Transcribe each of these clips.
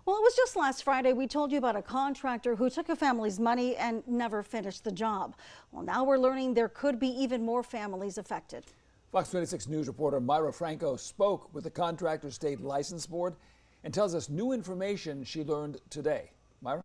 Well, it was just last Friday we told you about a contractor who took a family's money and never finished the job. Well, now we're learning there could be even more families affected. Fox 26 News reporter Myra Franco spoke with the Contractor State License Board and tells us new information she learned today. Myra?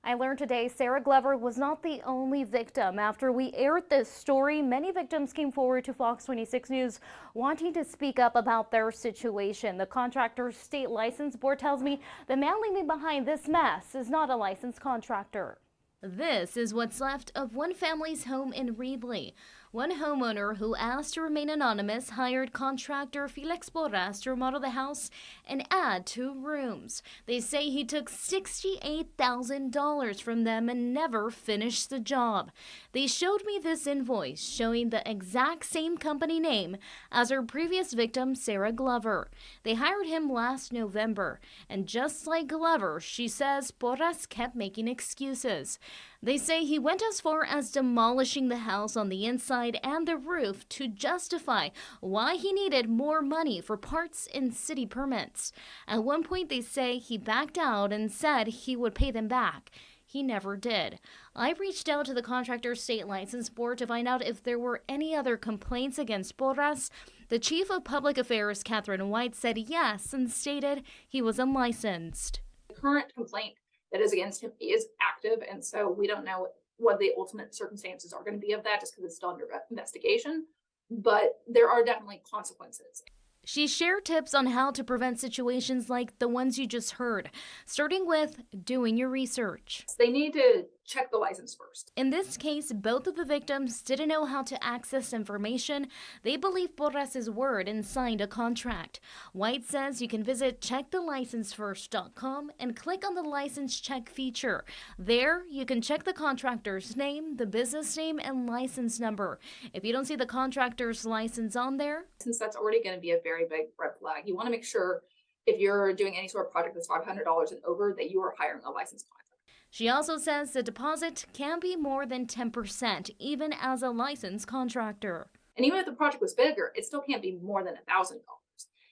I learned today Sarah Glover was not the only victim. After we aired this story, many victims came forward to Fox 26 News wanting to speak up about their situation. The Contractor State License Board tells me the man leaving behind this mess is not a licensed contractor. This is what's left of one family's home in Reedley. One homeowner who asked to remain anonymous hired contractor Felix Porras to remodel the house and add 2 rooms. They say he took $68,000 from them and never finished the job. They showed me this invoice showing the exact same company name as her previous victim, Sarah Glover. They hired him last November, and just like Glover, she says Porras kept making excuses. They say he went as far as demolishing the house on the inside and the roof to justify why he needed more money for parts and city permits. At one point, they say he backed out and said he would pay them back. He never did. I reached out to the Contractor State License Board to find out if there were any other complaints against Porras. The Chief of Public Affairs, Catherine White, said yes and stated he was unlicensed. The current complaint that is against him is active, and so we don't know what the ultimate circumstances are going to be of that just because it's still under investigation, but there are definitely consequences. She shared tips on how to prevent situations like the ones you just heard, starting with doing your research. They need to check the license first. In this case, both of the victims didn't know how to access information. They believed Porras' word and signed a contract. White says you can visit checkthelicencefirst.com and click on the license check feature. There, you can check the contractor's name, the business name, and license number. If you don't see the contractor's license on there, since that's already going to be a very big red flag, you want to make sure if you're doing any sort of project that's $500 and over that you are hiring a licensed contractor. She also says the deposit can be more than 10%, even as a licensed contractor. And even if the project was bigger, it still can't be more than $1,000.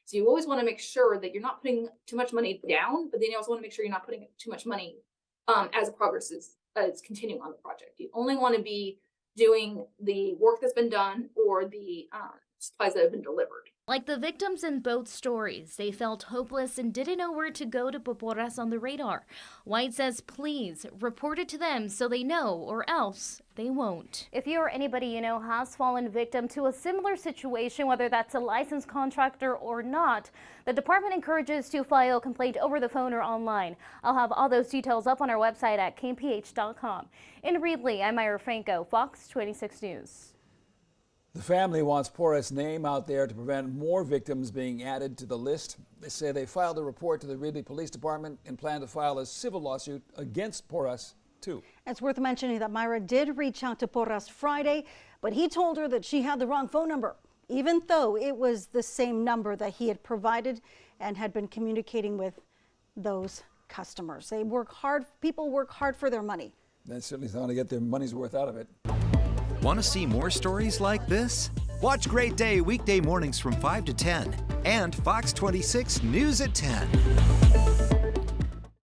So you always want to make sure that you're not putting too much money down, but then you also want to make sure you're not putting too much money as progress is continuing on the project. You only want to be doing the work that's been done or the supplies that have been delivered. Like the victims in both stories, they felt hopeless and didn't know where to go to put Porras on the radar. White says, please report it to them so they know, or else they won't. If you or anybody you know has fallen victim to a similar situation, whether that's a licensed contractor or not, the department encourages to file a complaint over the phone or online. I'll have all those details up on our website at KMPH.com. In Reedley, I'm Myra Franco, Fox 26 News. The family wants Porras' name out there to prevent more victims being added to the list. They say they filed a report to the Reedley Police Department and plan to file a civil lawsuit against Porras, too. It's worth mentioning that Myra did reach out to Porras Friday, but he told her that she had the wrong phone number, even though it was the same number that he had provided and had been communicating with those customers. They work hard. People work hard for their money. They certainly want to get their money's worth out of it. Want to see more stories like this? Watch Great Day weekday mornings from 5 to 10 and Fox 26 News at 10.